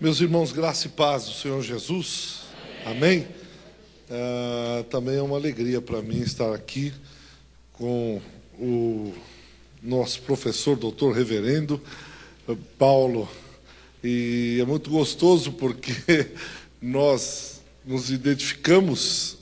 Meus irmãos, graça e paz do Senhor Jesus. Amém? Também é uma alegria para mim estar aqui com o nosso professor, doutor reverendo Paulo. E é muito gostoso porque nós nos identificamos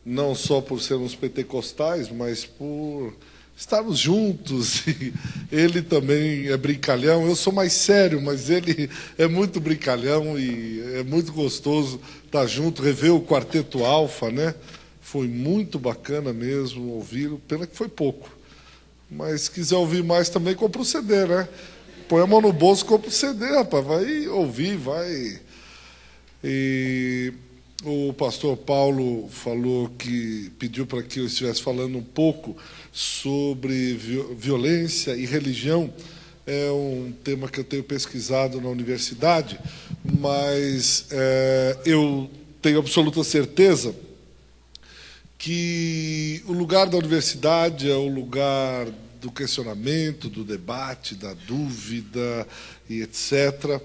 não só por sermos pentecostais, mas por estarmos juntos. E ele também é brincalhão. Eu sou mais sério, mas ele é muito brincalhão e é muito gostoso estar junto, rever o Quarteto Alfa, né? Foi muito bacana mesmo ouvi-lo, pena que foi pouco. Mas se quiser ouvir mais também, compra o CD, né? Põe a mão no bolso, compra o CD, rapaz, vai ouvir, vai. E o pastor Paulo falou que pediu para que eu estivesse falando um pouco sobre violência e religião. É um tema que eu tenho pesquisado na universidade, mas eu tenho absoluta certeza que o lugar da universidade é o lugar do questionamento, do debate, da dúvida e etc.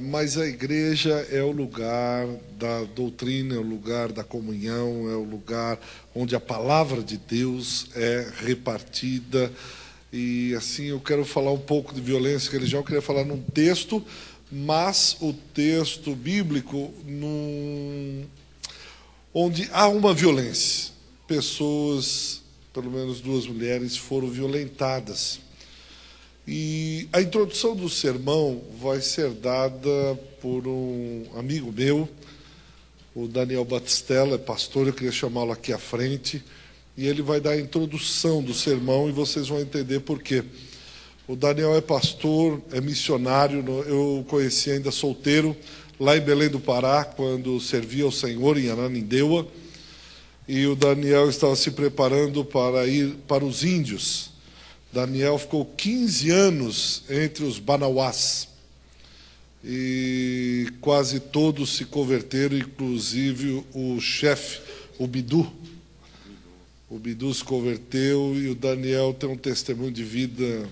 Mas a igreja é o lugar da doutrina, é o lugar da comunhão, é o lugar onde a palavra de Deus é repartida. E assim, eu quero falar um pouco de violência e religião, eu queria falar num texto, mas o texto bíblico onde há uma violência. Pessoas, pelo menos 2 mulheres, foram violentadas. E a introdução do sermão vai ser dada por um amigo meu, o Daniel Batistella, é pastor, eu queria chamá-lo aqui à frente, e ele vai dar a introdução do sermão e vocês vão entender por quê. O Daniel é pastor, é missionário, eu o conheci ainda solteiro, lá em Belém do Pará, quando servia ao Senhor em Ananindeua, e o Daniel estava se preparando para ir para os índios. Daniel ficou 15 anos entre os banauás, e quase todos se converteram, inclusive o chefe, o Bidu. O Bidu se converteu e o Daniel tem um testemunho de vida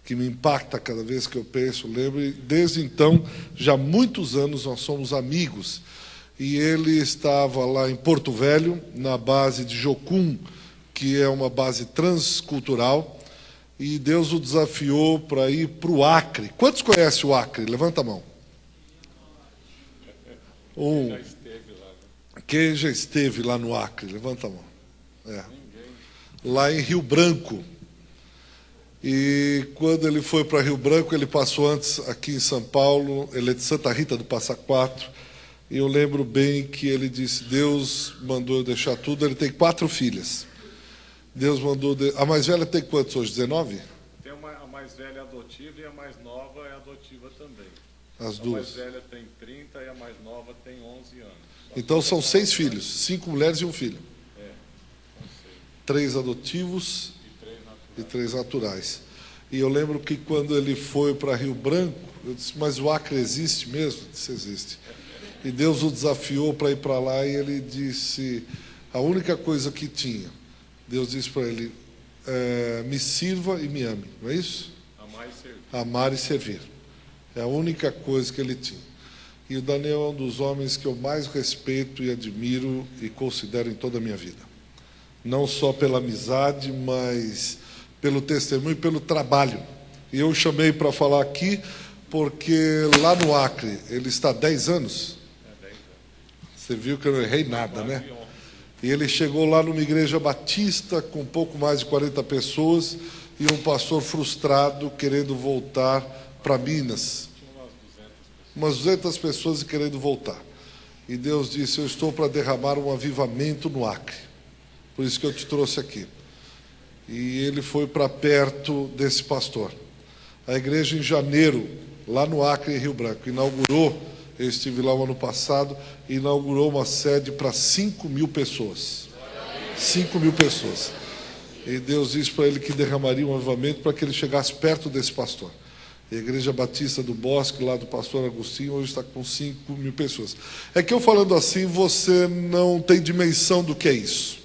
que me impacta cada vez que eu penso, lembro. E desde então, já há muitos anos, nós somos amigos. E ele estava lá em Porto Velho, na base de Jocum, que é uma base transcultural, e Deus o desafiou para ir para o Acre. Quantos conhecem o Acre? Levanta a mão. Quem já esteve lá no Acre? Levanta a mão. Lá em Rio Branco. E quando ele foi para Rio Branco, ele passou antes aqui em São Paulo, ele é de Santa Rita do Passa Quatro, e eu lembro bem que ele disse, Deus mandou eu deixar tudo. Ele tem 4 filhas. Deus mandou... A mais velha tem quantos hoje? 19? Tem a mais velha é adotiva e a mais nova é adotiva também. As duas. A mais velha tem 30 e a mais nova tem 11 anos. Então são 6 filhos, 5 mulheres e 1 filho. 3 adotivos e 3 naturais. E eu lembro que quando ele foi para Rio Branco, eu disse, mas o Acre existe mesmo? Ele disse, existe. E Deus o desafiou para ir para lá e ele disse, a única coisa que tinha, Deus disse para ele, me sirva e me ame, não é isso? Amar e servir. Amar e servir. É a única coisa que ele tinha. E o Daniel é um dos homens que eu mais respeito e admiro e considero em toda a minha vida. Não só pela amizade, mas pelo testemunho e pelo trabalho. E eu o chamei para falar aqui, porque lá no Acre, ele está há 10 anos. 10 anos. Você viu que eu não errei nada, né? E ele chegou lá numa igreja batista, com um pouco mais de 40 pessoas, e um pastor frustrado, querendo voltar para Minas. Umas 200 pessoas querendo voltar. E Deus disse, eu estou para derramar um avivamento no Acre. Por isso que eu te trouxe aqui. E ele foi para perto desse pastor. A igreja em janeiro, lá no Acre, em Rio Branco, inaugurou, eu estive lá o ano passado, inaugurou uma sede para 5.000 pessoas. 5.000 pessoas. E Deus disse para ele que derramaria um avivamento para que ele chegasse perto desse pastor. A Igreja Batista do Bosque, lá do pastor Agostinho, hoje está com 5.000 pessoas. É que eu falando assim, você não tem dimensão do que é isso.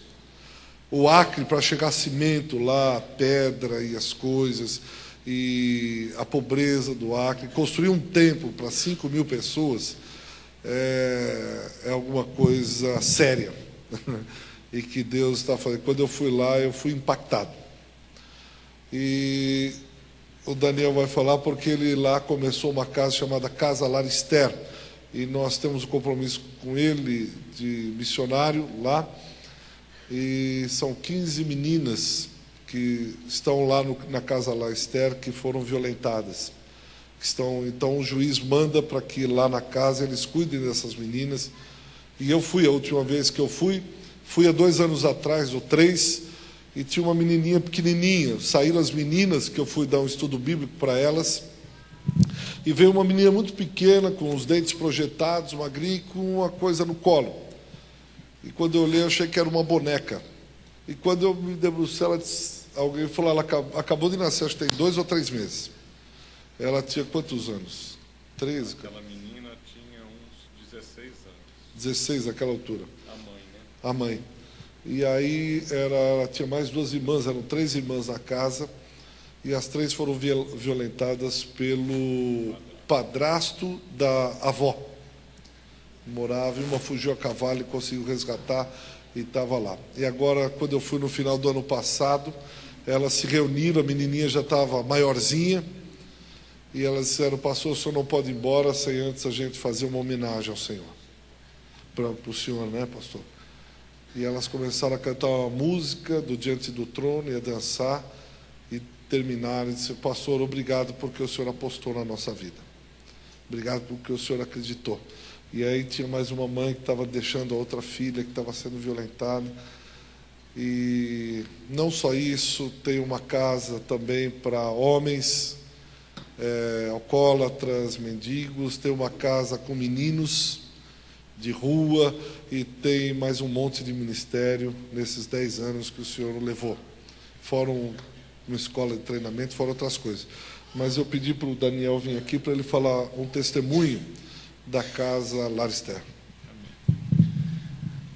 O Acre, para chegar cimento lá, pedra e as coisas, e a pobreza do Acre. Construir um templo para 5.000 pessoas é alguma coisa séria. E que Deus está fazendo. Quando eu fui lá, eu fui impactado. E o Daniel vai falar porque ele lá começou uma casa chamada Casa Larister, e nós temos um compromisso com ele de missionário lá, e são 15 meninas que estão lá na Casa Larister que foram violentadas. Então o juiz manda para que lá na casa eles cuidem dessas meninas. E eu fui, a última vez que eu fui há 2 anos atrás, ou 3, e tinha uma menininha pequenininha. Saíram as meninas, que eu fui dar um estudo bíblico para elas, e veio uma menina muito pequena, com os dentes projetados, magrinha, com uma coisa no colo. E quando eu olhei, eu achei que era uma boneca. E quando eu me debrucei, alguém falou, ela acabou de nascer, acho que tem 2 ou 3 meses. Ela tinha quantos anos? 13? Aquela menina tinha uns 16 anos. 16, naquela altura. A mãe, né? A mãe. E aí ela tinha mais 2 irmãs, eram 3 irmãs na casa, e as 3 foram violentadas pelo padrasto da avó. Morava, e uma fugiu a cavalo e conseguiu resgatar, e estava lá. E agora, quando eu fui no final do ano passado, elas se reuniram, a menininha já estava maiorzinha, e elas disseram, pastor, o senhor não pode ir embora sem antes a gente fazer uma homenagem ao Senhor. Para o senhor, né, pastor? E elas começaram a cantar uma música do Diante do Trono e a dançar, e terminaram e disseram, pastor, obrigado porque o senhor apostou na nossa vida. Obrigado porque o senhor acreditou. E aí tinha mais uma mãe que estava deixando a outra filha que estava sendo violentada. E não só isso, tem uma casa também para homens alcoólatras, mendigos, tem uma casa com meninos de rua, e tem mais um monte de ministério nesses 10 anos que o senhor levou. Fora uma escola de treinamento, fora outras coisas. Mas eu pedi para o Daniel vir aqui para ele falar um testemunho da Casa Larister.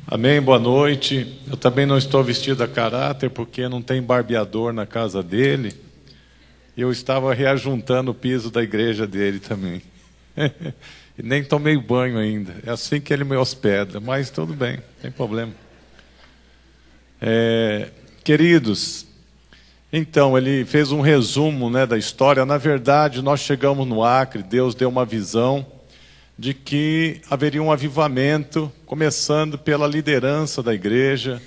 Amém, boa noite. Eu também não estou vestido a caráter, porque não tem barbeador na casa dele. Eu estava reajuntando o piso da igreja dele também. E nem tomei banho ainda. É assim que ele me hospeda, mas tudo bem, não tem problema. Queridos, então, ele fez um resumo, né, da história. Na verdade, nós chegamos no Acre, Deus deu uma visão de que haveria um avivamento, começando pela liderança da igreja,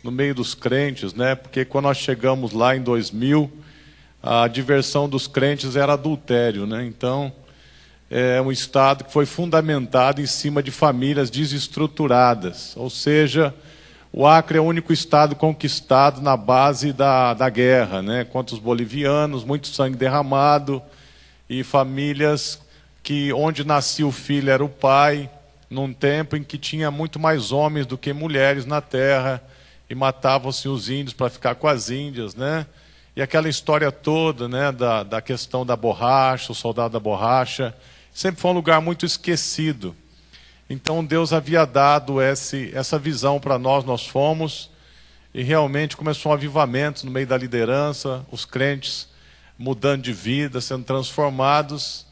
no meio dos crentes, né? Porque quando nós chegamos lá em 2000, a diversão dos crentes era adultério, né? Então, é um estado que foi fundamentado em cima de famílias desestruturadas. Ou seja, o Acre é o único estado conquistado na base da guerra, né? Contra os bolivianos, muito sangue derramado, e famílias que onde nascia o filho era o pai, num tempo em que tinha muito mais homens do que mulheres na terra, e matavam-se os índios para ficar com as índias, né? E aquela história toda, né, da questão da borracha, o soldado da borracha, sempre foi um lugar muito esquecido. Então Deus havia dado essa visão para nós, nós fomos, e realmente começou um avivamento no meio da liderança, os crentes mudando de vida, sendo transformados.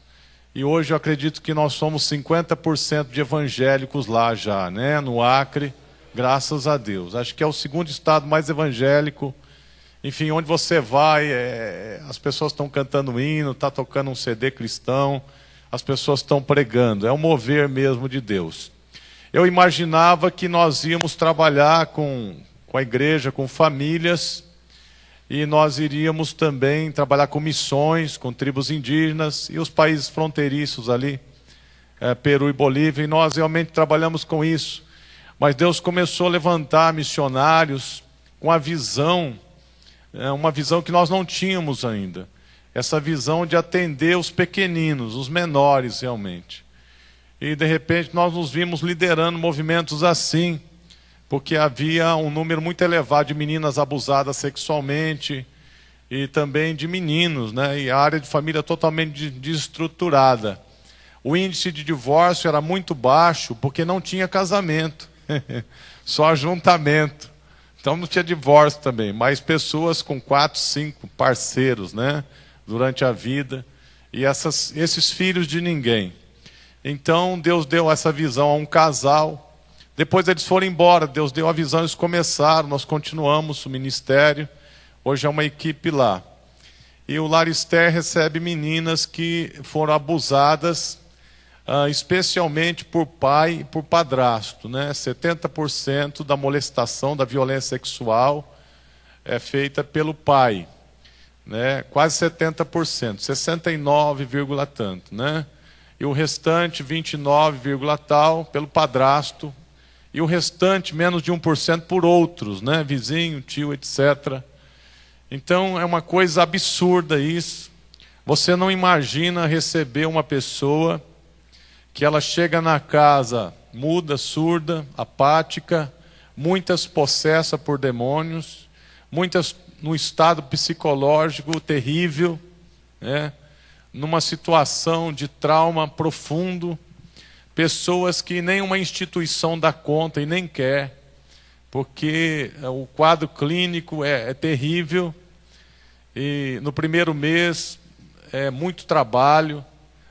E hoje eu acredito que nós somos 50% de evangélicos lá já, né? No Acre, graças a Deus. Acho que é o segundo estado mais evangélico. Enfim, onde você vai, as pessoas estão cantando hino, está tocando um CD cristão, as pessoas estão pregando. É um mover mesmo de Deus. Eu imaginava que nós íamos trabalhar com a igreja, com famílias, e nós iríamos também trabalhar com missões, com tribos indígenas e os países fronteiriços ali, Peru e Bolívia, e nós realmente trabalhamos com isso. Mas Deus começou a levantar missionários com a visão, uma visão que nós não tínhamos ainda. Essa visão de atender os pequeninos, os menores realmente. E de repente nós nos vimos liderando movimentos assim, porque havia um número muito elevado de meninas abusadas sexualmente e também de meninos, né? E a área de família totalmente desestruturada. O índice de divórcio era muito baixo porque não tinha casamento, só ajuntamento. Então não tinha divórcio também, mas pessoas com 4, 5 parceiros, né? durante a vida, e esses filhos de ninguém. Então Deus deu essa visão a um casal, depois eles foram embora, Deus deu a visão, eles começaram, nós continuamos o ministério, hoje é uma equipe lá. E o Lar Esther recebe meninas que foram abusadas, especialmente por pai e por padrasto, né? 70% da molestação, da violência sexual é feita pelo pai, né? Quase 70%, 69, tanto, né? E o restante, 29, tal, pelo padrasto, e o restante, menos de 1%, por outros, né? Vizinho, tio, etc. Então é uma coisa absurda isso. Você não imagina receber uma pessoa que ela chega na casa muda, surda, apática, muitas possessa por demônios, muitas num estado psicológico terrível, né? Numa situação de trauma profundo, pessoas que nenhuma instituição dá conta e nem quer, porque o quadro clínico é terrível, e no primeiro mês é muito trabalho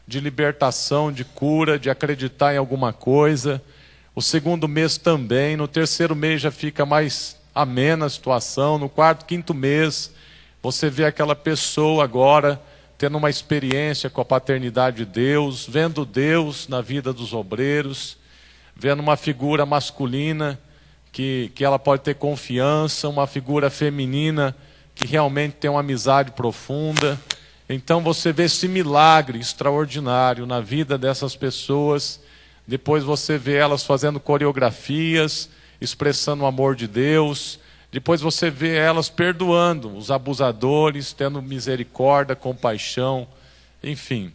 de libertação, de cura, de acreditar em alguma coisa, o segundo mês também, no terceiro mês já fica mais amena a situação, no quarto, quinto mês, você vê aquela pessoa agora tendo uma experiência com a paternidade de Deus, vendo Deus na vida dos obreiros, vendo uma figura masculina que ela pode ter confiança, uma figura feminina que realmente tem uma amizade profunda. Então você vê esse milagre extraordinário na vida dessas pessoas, depois você vê elas fazendo coreografias, expressando o amor de Deus, depois você vê elas perdoando os abusadores, tendo misericórdia, compaixão, enfim.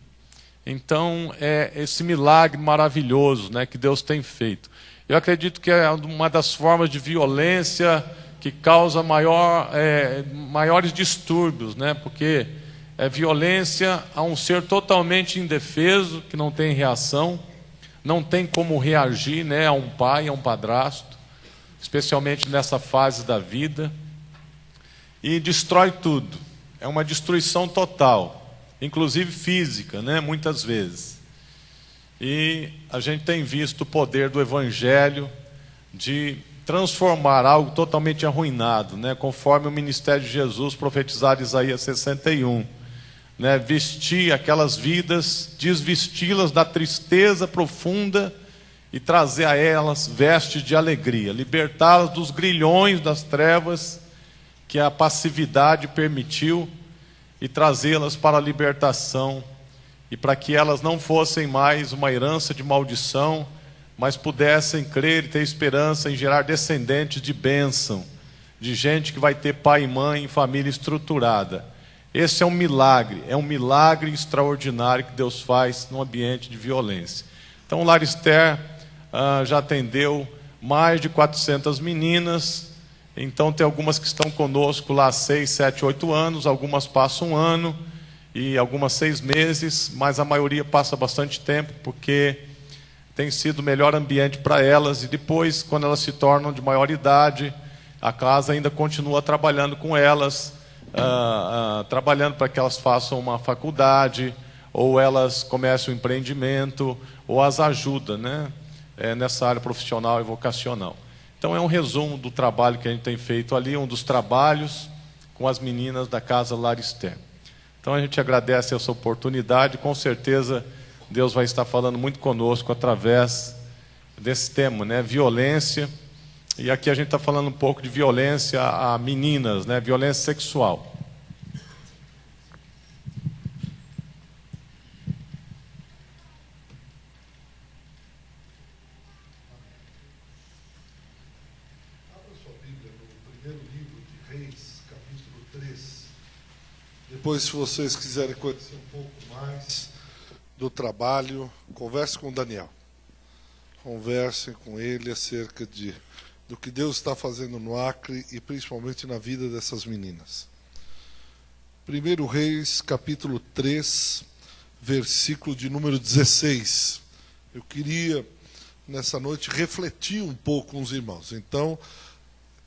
Então é esse milagre maravilhoso, né, que Deus tem feito. Eu acredito que é uma das formas de violência que causa maiores distúrbios, né, porque é violência a um ser totalmente indefeso, que não tem reação, não tem como reagir, né, a um pai, a um padrasto, especialmente nessa fase da vida, e destrói tudo. É uma destruição total, inclusive física, né, muitas vezes. E a gente tem visto o poder do Evangelho de transformar algo totalmente arruinado, né, conforme o ministério de Jesus profetizado em Isaías 61. Né, vestir aquelas vidas, desvesti-las da tristeza profunda e trazer a elas vestes de alegria, libertá-las dos grilhões das trevas que a passividade permitiu e trazê-las para a libertação, e para que elas não fossem mais uma herança de maldição, mas pudessem crer e ter esperança em gerar descendentes de bênção, de gente que vai ter pai e mãe e família estruturada. Esse é um milagre extraordinário que Deus faz no ambiente de violência. Então o Lar Esther já atendeu mais de 400 meninas, então tem algumas que estão conosco lá há 6, 7, 8 anos, algumas passam 1 ano e algumas 6 meses, mas a maioria passa bastante tempo, porque tem sido o melhor ambiente para elas, e depois, quando elas se tornam de maior idade, a casa ainda continua trabalhando com elas, trabalhando para que elas façam uma faculdade, ou elas comecem um empreendimento, ou as ajuda, né, nessa área profissional e vocacional. Então é um resumo do trabalho que a gente tem feito ali, um dos trabalhos com as meninas da Casa Lar Esther. Então a gente agradece essa oportunidade, com certeza Deus vai estar falando muito conosco através desse tema, né, violência. E aqui a gente está falando um pouco de violência a meninas, né, violência sexual. Depois, se vocês quiserem conhecer um pouco mais do trabalho, converse com o Daniel. Conversem com ele acerca do que Deus está fazendo no Acre e principalmente na vida dessas meninas. 1 Reis, capítulo 3, versículo de número 16. Eu queria, nessa noite, refletir um pouco com os irmãos. Então,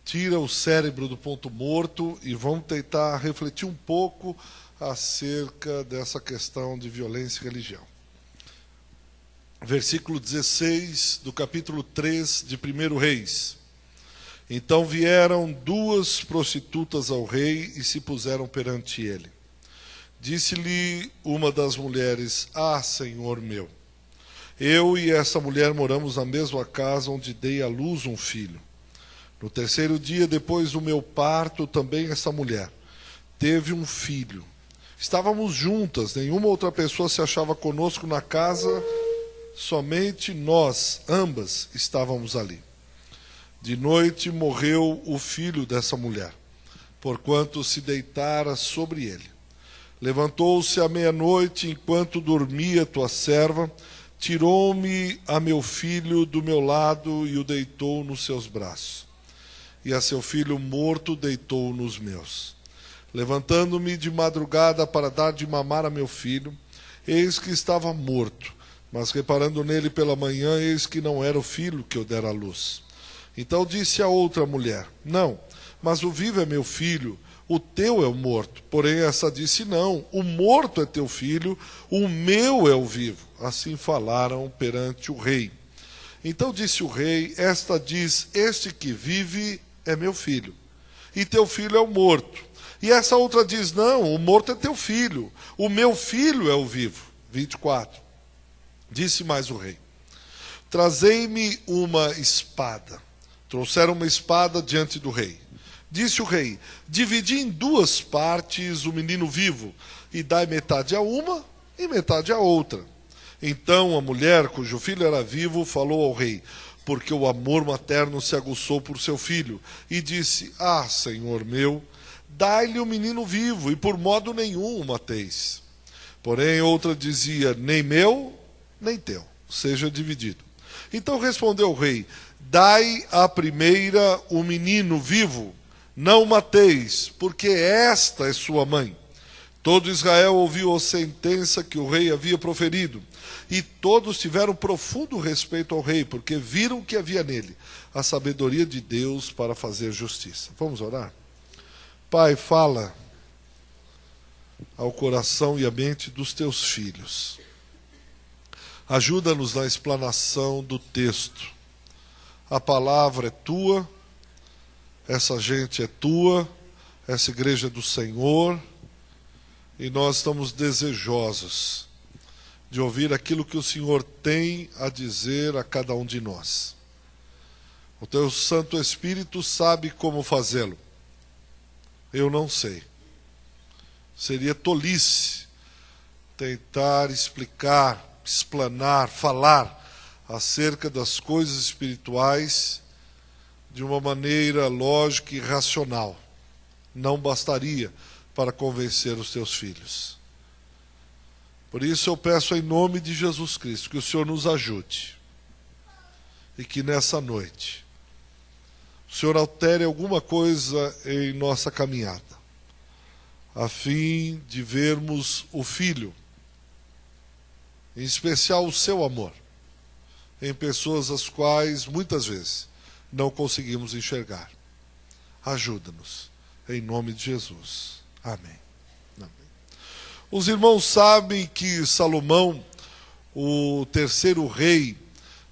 tira o cérebro do ponto morto e vamos tentar refletir um pouco acerca dessa questão de violência e religião. Versículo 16 do capítulo 3 de 1 Reis. Então vieram 2 prostitutas ao rei e se puseram perante ele. Disse-lhe uma das mulheres: Ah, senhor meu, eu e essa mulher moramos na mesma casa onde dei à luz um filho. No 3º dia depois do meu parto, também essa mulher teve um filho. Estávamos juntas, nenhuma outra pessoa se achava conosco na casa, somente nós, ambas, estávamos ali. De noite morreu o filho dessa mulher, porquanto se deitara sobre ele. Levantou-se à meia-noite, enquanto dormia tua serva, tirou-me a meu filho do meu lado e o deitou nos seus braços. E a seu filho morto deitou nos meus. Levantando-me de madrugada para dar de mamar a meu filho, eis que estava morto, mas reparando nele pela manhã, eis que não era o filho que eu dera à luz. Então disse a outra mulher: Não, mas o vivo é meu filho, o teu é o morto. Porém essa disse: Não, o morto é teu filho, o meu é o vivo. Assim falaram perante o rei. Então disse o rei: Esta diz: Este que vive é meu filho, e teu filho é o morto. E essa outra diz: Não, o morto é teu filho, o meu filho é o vivo. 24. Disse mais o rei: Trazei-me uma espada. Trouxeram uma espada diante do rei. Disse o rei: Dividi em 2 partes o menino vivo, e dai metade a uma e metade a outra. Então a mulher, cujo filho era vivo, falou ao rei, porque o amor materno se aguçou por seu filho, e disse: Ah, senhor meu, dai-lhe o menino vivo, e por modo nenhum o mateis. Porém outra dizia: Nem meu, nem teu, seja dividido. Então respondeu o rei: Dai à primeira o menino vivo, não o mateis, porque esta é sua mãe. Todo Israel ouviu a sentença que o rei havia proferido, e todos tiveram profundo respeito ao rei, porque viram que havia nele a sabedoria de Deus para fazer justiça. Vamos orar? Pai, fala ao coração e à mente dos teus filhos. Ajuda-nos na explanação do texto. A palavra é tua, essa gente é tua, essa igreja é do Senhor, e nós estamos desejosos de ouvir aquilo que o Senhor tem a dizer a cada um de nós. O teu Santo Espírito sabe como fazê-lo. Eu não sei. Seria tolice tentar explicar, explanar, falar acerca das coisas espirituais de uma maneira lógica e racional. Não bastaria para convencer os teus filhos. Por isso eu peço em nome de Jesus Cristo que o Senhor nos ajude e que nessa noite o Senhor altere alguma coisa em nossa caminhada, a fim de vermos o Filho, em especial o seu amor, em pessoas as quais muitas vezes não conseguimos enxergar. Ajuda-nos, em nome de Jesus. Amém. Amém. Os irmãos sabem que Salomão, o 3º rei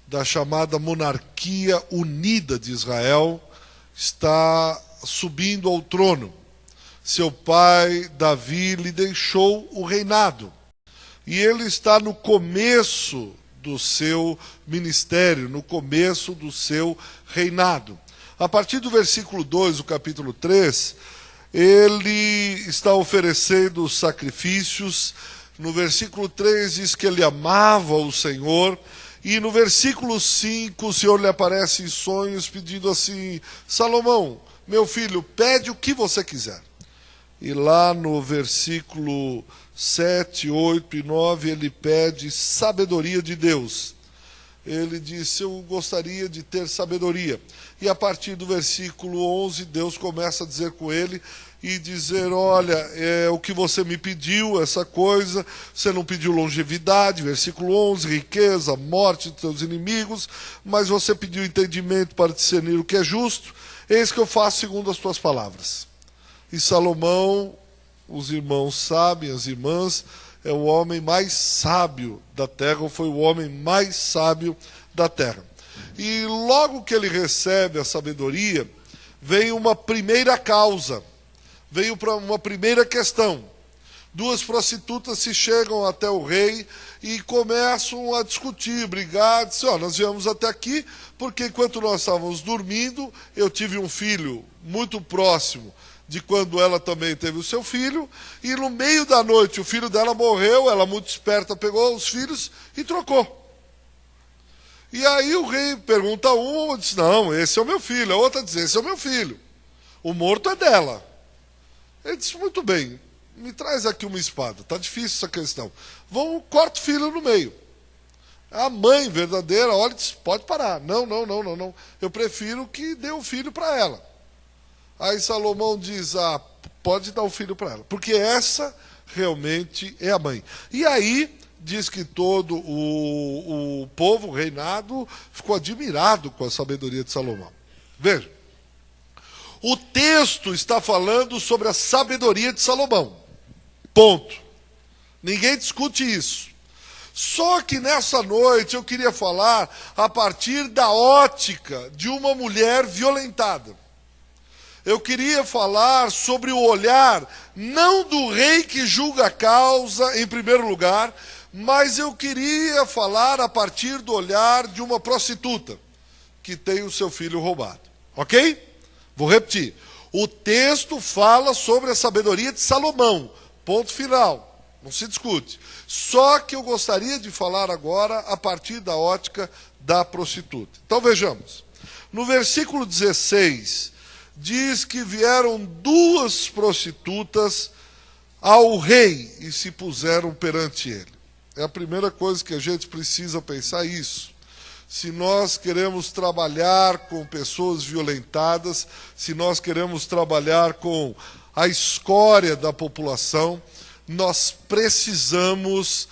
da chamada monarquia unida de Israel, está subindo ao trono. Seu pai, Davi, lhe deixou o reinado. E ele está no começo do seu ministério, no começo do seu reinado. A partir do versículo 2 do capítulo 3, ele está oferecendo sacrifícios. No versículo 3 diz que ele amava o Senhor. E no versículo 5 o Senhor lhe aparece em sonhos pedindo assim: Salomão, meu filho, pede o que você quiser. E lá no versículo 7, 8 e 9 ele pede sabedoria de Deus. Ele disse: eu gostaria de ter sabedoria. E a partir do versículo 11, Deus começa a dizer com ele e dizer: olha, o que você me pediu, essa coisa, você não pediu longevidade, versículo 11, riqueza, morte dos teus inimigos, mas você pediu entendimento para discernir o que é justo. Eis que eu faço segundo as tuas palavras. E Salomão, os irmãos sabem, as irmãs, é o homem mais sábio da terra, ou foi o homem mais sábio da terra. E logo que ele recebe a sabedoria, vem uma primeira causa, veio para uma primeira questão. Duas prostitutas se chegam até o rei e começam a discutir, brigar, dizem, nós viemos até aqui porque enquanto nós estávamos dormindo, eu tive um filho muito próximo de quando ela também teve o seu filho, e no meio da noite o filho dela morreu, ela muito esperta pegou os filhos e trocou. E aí o rei pergunta a uma, diz, não, esse é o meu filho. A outra diz, esse é o meu filho. O morto é dela. Ele disse, muito bem, me traz aqui uma espada. Está difícil essa questão. Vamos, corta o filho no meio. A mãe verdadeira olha e diz, pode parar. Não. Eu prefiro que dê o filho para ela. Aí Salomão diz, pode dar o filho para ela. Porque essa realmente é a mãe. E aí diz que todo o povo, o reinado, ficou admirado com a sabedoria de Salomão. Veja, o texto está falando sobre a sabedoria de Salomão. Ponto. Ninguém discute isso. Só que nessa noite eu queria falar a partir da ótica de uma mulher violentada. Eu queria falar sobre o olhar, não do rei que julga a causa em primeiro lugar, mas eu queria falar a partir do olhar de uma prostituta que tem o seu filho roubado. Ok? Vou repetir. O texto fala sobre a sabedoria de Salomão. Ponto final. Não se discute. Só que eu gostaria de falar agora a partir da ótica da prostituta. Então vejamos. No versículo 16, diz que vieram duas prostitutas ao rei e se puseram perante ele. É a primeira coisa que a gente precisa pensar isso. Se nós queremos trabalhar com pessoas violentadas, se nós queremos trabalhar com a escória da população, nós precisamos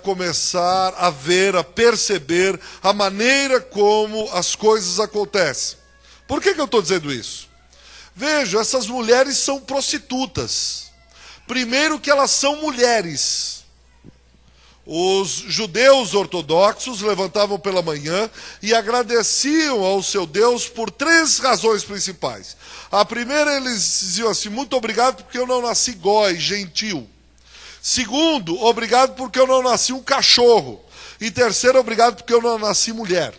começar a ver, a perceber a maneira como as coisas acontecem. Por que eu estou dizendo isso? Veja, essas mulheres são prostitutas. Primeiro que elas são mulheres. Os judeus ortodoxos levantavam pela manhã e agradeciam ao seu Deus por três razões principais. A primeira, eles diziam assim, muito obrigado porque eu não nasci goi, gentil. Segundo, obrigado porque eu não nasci um cachorro. E terceiro, obrigado porque eu não nasci mulher.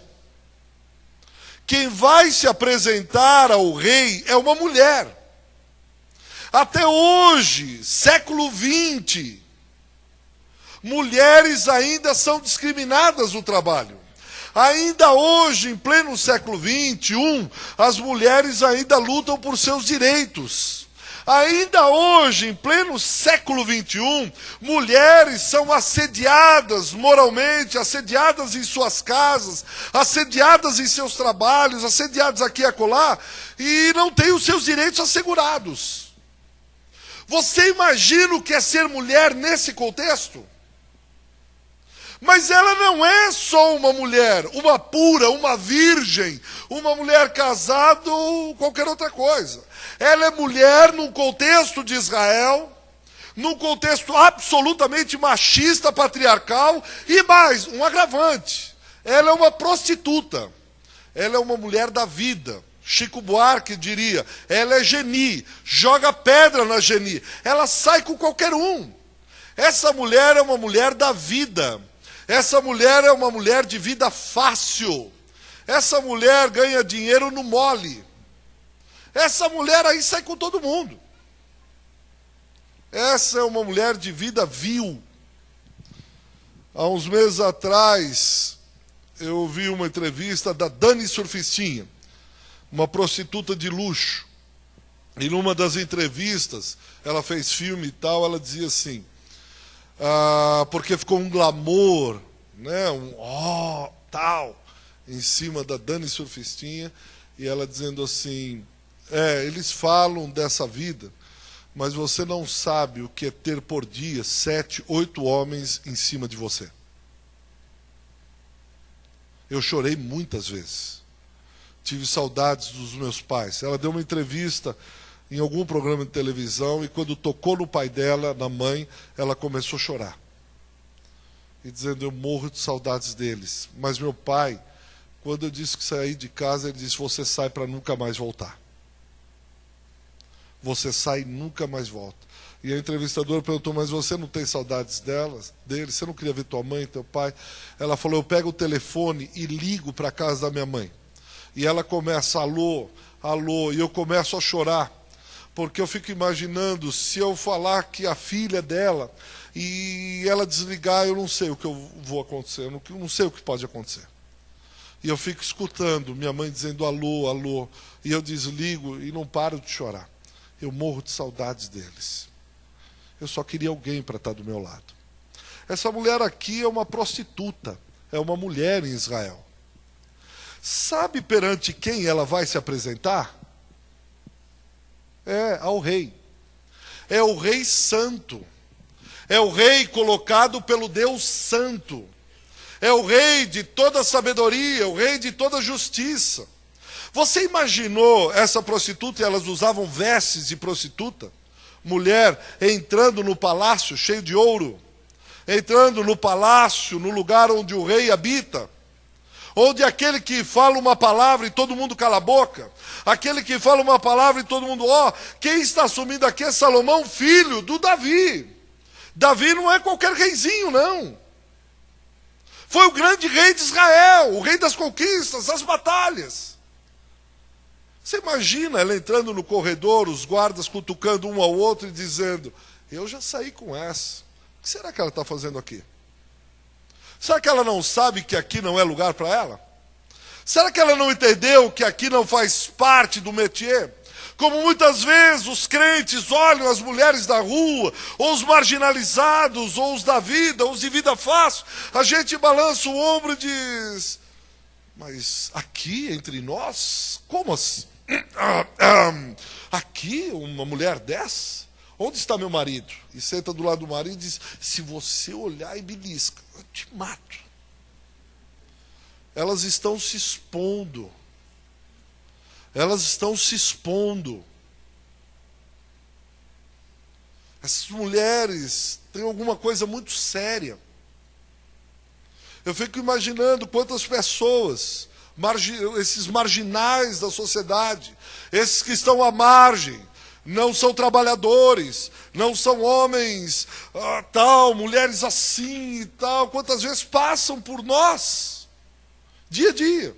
Quem vai se apresentar ao rei é uma mulher. Até hoje, século XX, mulheres ainda são discriminadas no trabalho. Ainda hoje, em pleno século XXI, as mulheres ainda lutam por seus direitos. Ainda hoje, em pleno século XXI, mulheres são assediadas moralmente, assediadas em suas casas, assediadas em seus trabalhos, assediadas aqui e acolá, e não têm os seus direitos assegurados. Você imagina o que é ser mulher nesse contexto? Mas ela não é só uma mulher, uma pura, uma virgem, uma mulher casada ou qualquer outra coisa. Ela é mulher num contexto de Israel, num contexto absolutamente machista, patriarcal, e mais, um agravante. Ela é uma prostituta. Ela é uma mulher da vida. Chico Buarque diria, ela é geni, joga pedra na geni. Ela sai com qualquer um. Essa mulher é uma mulher da vida. Essa mulher é uma mulher de vida fácil. Essa mulher ganha dinheiro no mole. Essa mulher aí sai com todo mundo. Essa é uma mulher de vida vil. Há uns meses atrás, eu ouvi uma entrevista da Dani Surfistinha, uma prostituta de luxo. E numa das entrevistas, ela fez filme e tal, ela dizia assim, porque ficou um glamour, né, tal, em cima da Dani Surfistinha, e ela dizendo assim, eles falam dessa vida, mas você não sabe o que é ter por dia 7, 8 homens em cima de você. Eu chorei muitas vezes, tive saudades dos meus pais. Ela deu uma entrevista em algum programa de televisão e quando tocou no pai dela, na mãe, ela começou a chorar. E dizendo, eu morro de saudades deles. Mas meu pai, quando eu disse que saí de casa, ele disse, você sai para nunca mais voltar. Você sai e nunca mais volta. E a entrevistadora perguntou, mas você não tem saudades deles? Você não queria ver tua mãe, teu pai? Ela falou, eu pego o telefone e ligo para a casa da minha mãe. E ela começa, alô, alô, e eu começo a chorar. Porque eu fico imaginando, se eu falar que a filha dela, e ela desligar, eu não sei o que vou acontecer, eu não sei o que pode acontecer. E eu fico escutando minha mãe dizendo alô, alô, e eu desligo e não paro de chorar. Eu morro de saudades deles. Eu só queria alguém para estar do meu lado. Essa mulher aqui é uma prostituta, é uma mulher em Israel. Sabe perante quem ela vai se apresentar? É ao rei. É o rei santo. É o rei colocado pelo Deus santo. É o rei de toda sabedoria, o rei de toda justiça. Você imaginou essa prostituta, e elas usavam vestes de prostituta? Mulher entrando no palácio cheio de ouro, entrando no palácio, no lugar onde o rei habita, onde aquele que fala uma palavra e todo mundo cala a boca, aquele que fala uma palavra e todo mundo, quem está assumindo aqui é Salomão, filho do Davi. Davi não é qualquer reizinho, não. Foi o grande rei de Israel, o rei das conquistas, das batalhas. Você imagina ela entrando no corredor, os guardas cutucando um ao outro e dizendo, eu já saí com essa. O que será que ela está fazendo aqui? Será que ela não sabe que aqui não é lugar para ela? Será que ela não entendeu que aqui não faz parte do métier? Como muitas vezes os crentes olham as mulheres da rua, ou os marginalizados, ou os da vida, ou os de vida fácil, a gente balança o ombro e diz, mas aqui entre nós, como assim? Aqui uma mulher dessa? Onde está meu marido? E senta do lado do marido e diz, se você olhar e belisca, eu te mato. Elas estão se expondo. Elas estão se expondo. Essas mulheres têm alguma coisa muito séria. Eu fico imaginando quantas pessoas, esses marginais da sociedade, esses que estão à margem, não são trabalhadores, não são homens, mulheres assim e tal, quantas vezes passam por nós, dia a dia.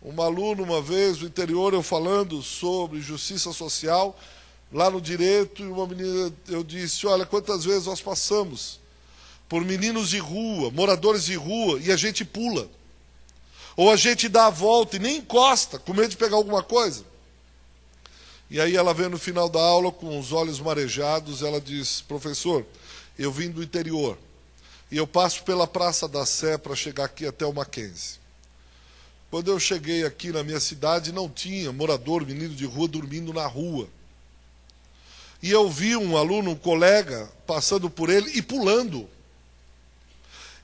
Um aluno, uma vez, do interior, eu falando sobre justiça social, lá no direito, e uma menina, eu disse, olha, quantas vezes nós passamos por meninos de rua, moradores de rua, e a gente pula. Ou a gente dá a volta e nem encosta, com medo de pegar alguma coisa. E aí ela vem no final da aula, com os olhos marejados, ela diz, professor, eu vim do interior, e eu passo pela Praça da Sé para chegar aqui até o Mackenzie. Quando eu cheguei aqui na minha cidade, não tinha morador, menino de rua, dormindo na rua. E eu vi um aluno, um colega, passando por ele e pulando.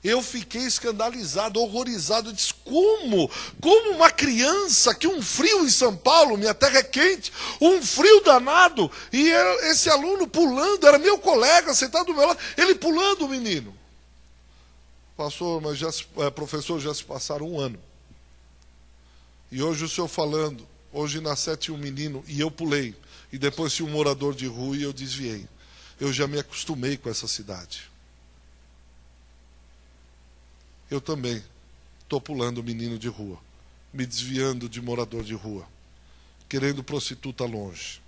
Eu fiquei escandalizado, horrorizado. Eu disse, como uma criança, que um frio em São Paulo, minha terra é quente, um frio danado, e esse aluno pulando, era meu colega, sentado do meu lado, ele pulando, o menino. Pastor, mas professor, já se passaram 1 ano. E hoje o senhor falando, hoje na 7 um menino, e eu pulei, e depois tinha um morador de rua e eu desviei. Eu já me acostumei com essa cidade. Eu também estou pulando menino de rua, me desviando de morador de rua, querendo prostituta longe.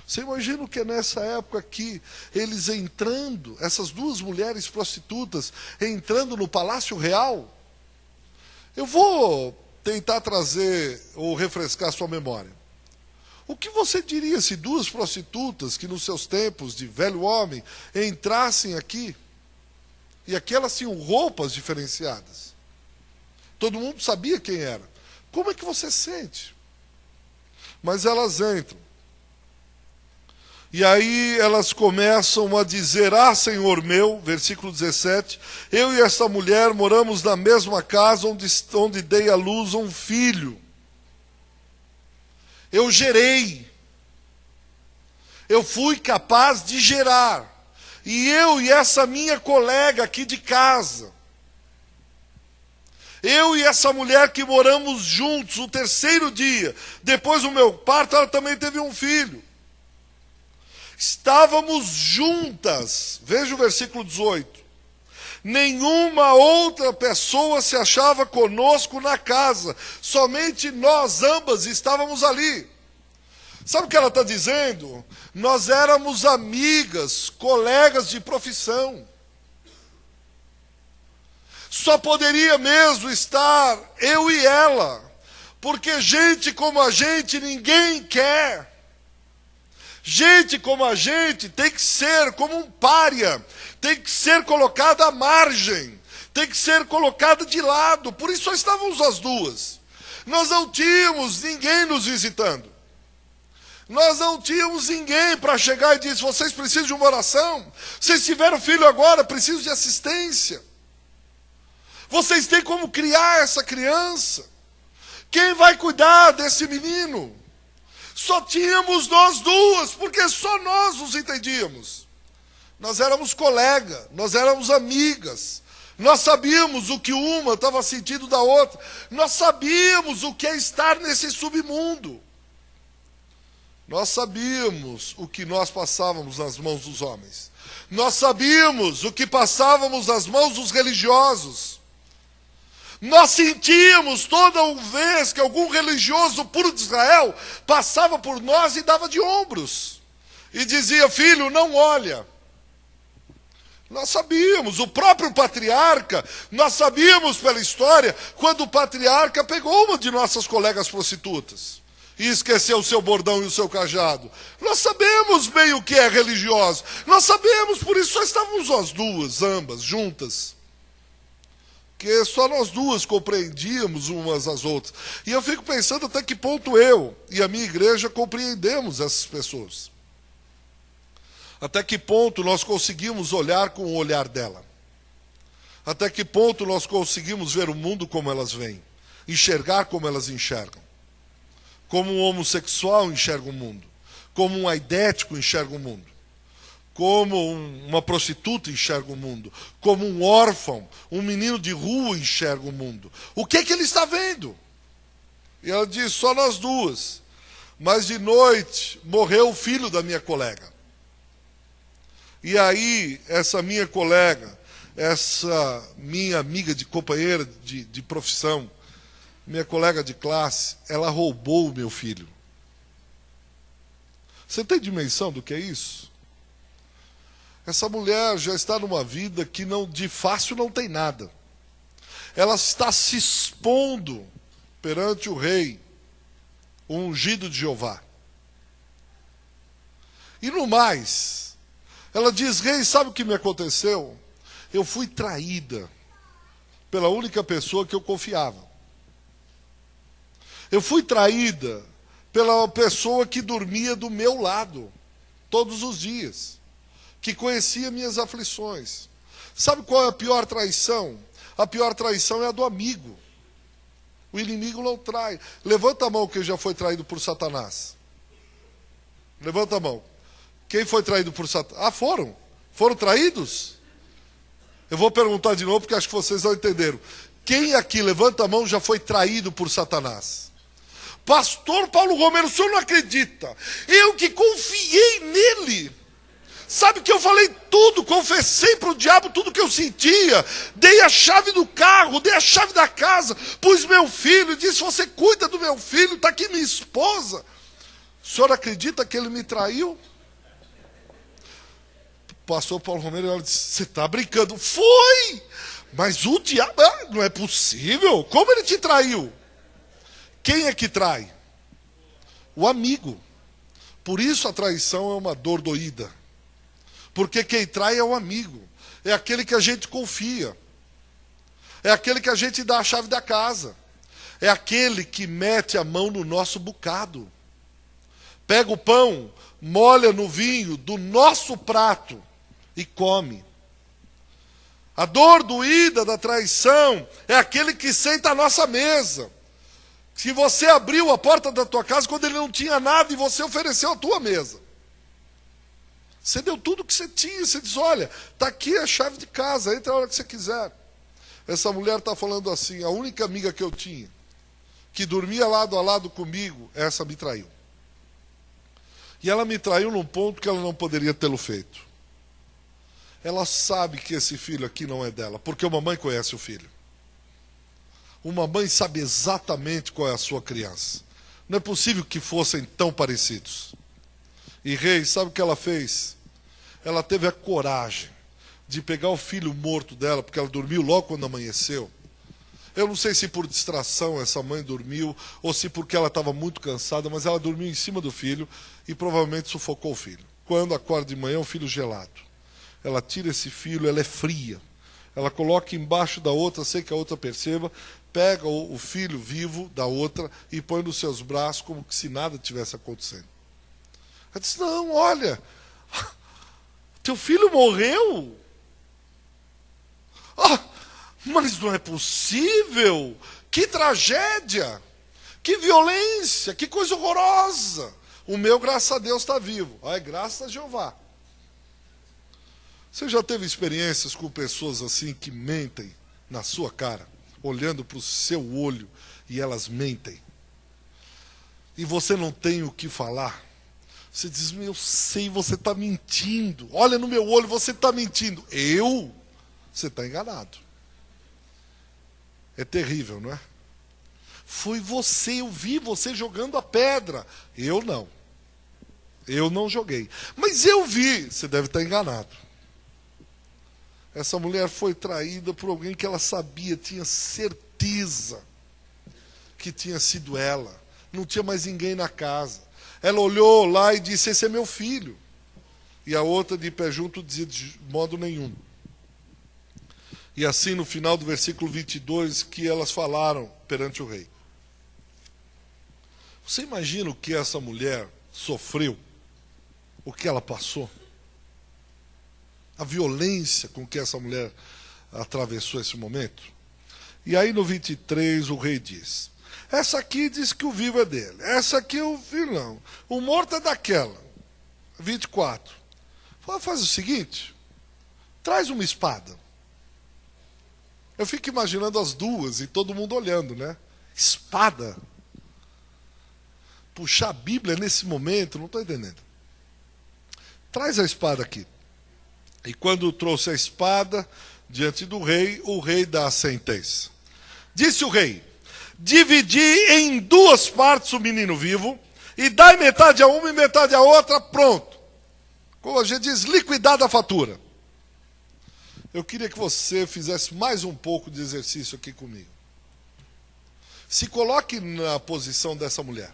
Você imagina o que é nessa época aqui, eles entrando, essas 2 mulheres prostitutas, entrando no Palácio Real? Eu vou tentar trazer ou refrescar a sua memória. O que você diria se 2 prostitutas que nos seus tempos de velho homem entrassem aqui? E aqui elas tinham roupas diferenciadas. Todo mundo sabia quem era. Como é que você sente? Mas elas entram. E aí elas começam a dizer: ah, Senhor meu, versículo 17, eu e essa mulher moramos na mesma casa onde dei à luz um filho. Eu gerei. Eu fui capaz de gerar. E eu e essa minha colega aqui de casa, eu e essa mulher que moramos juntos o terceiro dia, depois do meu parto, ela também teve um filho. Estávamos juntas, veja o versículo 18. Nenhuma outra pessoa se achava conosco na casa, somente nós ambas estávamos ali. Sabe o que ela está dizendo? Nós éramos amigas, colegas de profissão. Só poderia mesmo estar eu e ela, porque gente como a gente ninguém quer. Gente como a gente tem que ser como um pária, tem que ser colocada à margem, tem que ser colocada de lado. Por isso só estávamos as duas. Nós não tínhamos ninguém nos visitando. Nós não tínhamos ninguém para chegar e dizer: vocês precisam de uma oração? Vocês tiveram filho agora, precisam de assistência. Vocês têm como criar essa criança? Quem vai cuidar desse menino? Só tínhamos nós duas, porque só nós nos entendíamos. Nós éramos colegas, nós éramos amigas. Nós sabíamos o que uma estava sentindo da outra. Nós sabíamos o que é estar nesse submundo. Nós sabíamos o que nós passávamos nas mãos dos homens. Nós sabíamos o que passávamos nas mãos dos religiosos. Nós sentíamos toda vez que algum religioso puro de Israel passava por nós e dava de ombros. E dizia: filho, não olha. Nós sabíamos, o próprio patriarca, nós sabíamos pela história, quando o patriarca pegou uma de nossas colegas prostitutas e esqueceu o seu bordão e o seu cajado. Nós sabemos bem o que é religioso. Nós sabemos, por isso só estávamos nós duas, ambas, juntas. Porque só nós duas compreendíamos umas às outras. E eu fico pensando até que ponto eu e a minha igreja compreendemos essas pessoas. Até que ponto nós conseguimos olhar com o olhar dela. Até que ponto nós conseguimos ver o mundo como elas veem. Enxergar como elas enxergam. Como um homossexual enxerga o mundo. Como um aidético enxerga o mundo. Como uma prostituta enxerga o mundo. Como um órfão, um menino de rua enxerga o mundo. O que ele está vendo? E ela diz: só nós duas. Mas de noite morreu o filho da minha colega. E aí, essa minha colega, essa minha amiga de companheira de profissão, minha colega de classe, ela roubou o meu filho. Você tem dimensão do que é isso? Essa mulher já está numa vida que de fácil não tem nada. Ela está se expondo perante o rei, o ungido de Jeová. E no mais, ela diz: rei, sabe o que me aconteceu? Eu fui traída pela única pessoa que eu confiava. Eu fui traída pela pessoa que dormia do meu lado, todos os dias, que conhecia minhas aflições. Sabe qual é a pior traição? A pior traição é a do amigo. O inimigo não trai. Levanta a mão quem já foi traído por Satanás. Levanta a mão. Quem foi traído por Satanás? Ah, foram? Foram traídos? Eu vou perguntar de novo porque acho que vocês não entenderam. Quem aqui, levanta a mão, já foi traído por Satanás? Pastor Paulo Romero, o senhor não acredita? Eu que confiei nele. Sabe que eu falei tudo, confessei para o diabo tudo que eu sentia. Dei a chave do carro, dei a chave da casa, pus meu filho, disse: você cuida do meu filho, está aqui minha esposa. O senhor acredita que ele me traiu? Pastor Paulo Romero, ela disse: você está brincando? Foi! Mas o diabo, não é possível. Como ele te traiu? Quem é que trai? O amigo. Por isso a traição é uma dor doída. Porque quem trai é o amigo. É aquele que a gente confia. É aquele que a gente dá a chave da casa. É aquele que mete a mão no nosso bocado. Pega o pão, molha no vinho do nosso prato e come. A dor doída da traição é aquele que senta à nossa mesa. Se você abriu a porta da tua casa quando ele não tinha nada e você ofereceu a tua mesa. Você deu tudo o que você tinha, você diz, olha, está aqui a chave de casa, entra a hora que você quiser. Essa mulher está falando assim, a única amiga que eu tinha, que dormia lado a lado comigo, essa me traiu. E ela me traiu num ponto que ela não poderia tê-lo feito. Ela sabe que esse filho aqui não é dela, porque uma mãe conhece o filho. Uma mãe sabe exatamente qual é a sua criança. Não é possível que fossem tão parecidos. E Rei, sabe o que ela fez? Ela teve a coragem de pegar o filho morto dela, porque ela dormiu logo quando amanheceu. Eu não sei se por distração essa mãe dormiu, ou se porque ela estava muito cansada, mas ela dormiu em cima do filho e provavelmente sufocou o filho. Quando acorda de manhã, o filho gelado. Ela tira esse filho, ela é fria. Ela coloca embaixo da outra, sem que a outra perceba, pega o filho vivo da outra e põe nos seus braços como se nada tivesse acontecendo. Ela disse, não, olha, teu filho morreu? Mas não é possível, que tragédia, que violência, que coisa horrorosa. O meu, graças a Deus, está vivo. Graças a Jeová. Você já teve experiências com pessoas assim que mentem na sua cara, olhando para o seu olho e elas mentem? E você não tem o que falar? Você diz, eu sei, você está mentindo. Olha no meu olho, você está mentindo. Você está enganado. É terrível, não é? Foi você, eu vi você jogando a pedra. Eu não. Eu não joguei. Mas eu vi. Você deve estar enganado. Essa mulher foi traída por alguém que ela sabia, tinha certeza que tinha sido ela. Não tinha mais ninguém na casa. Ela olhou lá e disse, esse é meu filho. E a outra de pé junto dizia, de modo nenhum. E assim no final do versículo 22 que elas falaram perante o rei. Você imagina o que essa mulher sofreu? O que ela passou? A violência com que essa mulher atravessou esse momento? E aí no 23 o rei diz, essa aqui diz que o vivo é dele, essa aqui é o vilão, o morto é daquela. 24. Faz o seguinte, traz uma espada. Eu fico imaginando as duas e todo mundo olhando, né? Espada. Puxar a Bíblia nesse momento, não estou entendendo. Traz a espada aqui. E quando trouxe a espada diante do rei, o rei dá a sentença. Disse o rei, dividi em duas partes o menino vivo, e dai metade a uma e metade a outra, pronto. Como a gente diz, liquidada a fatura. Eu queria que você fizesse mais um pouco de exercício aqui comigo. Se coloque na posição dessa mulher.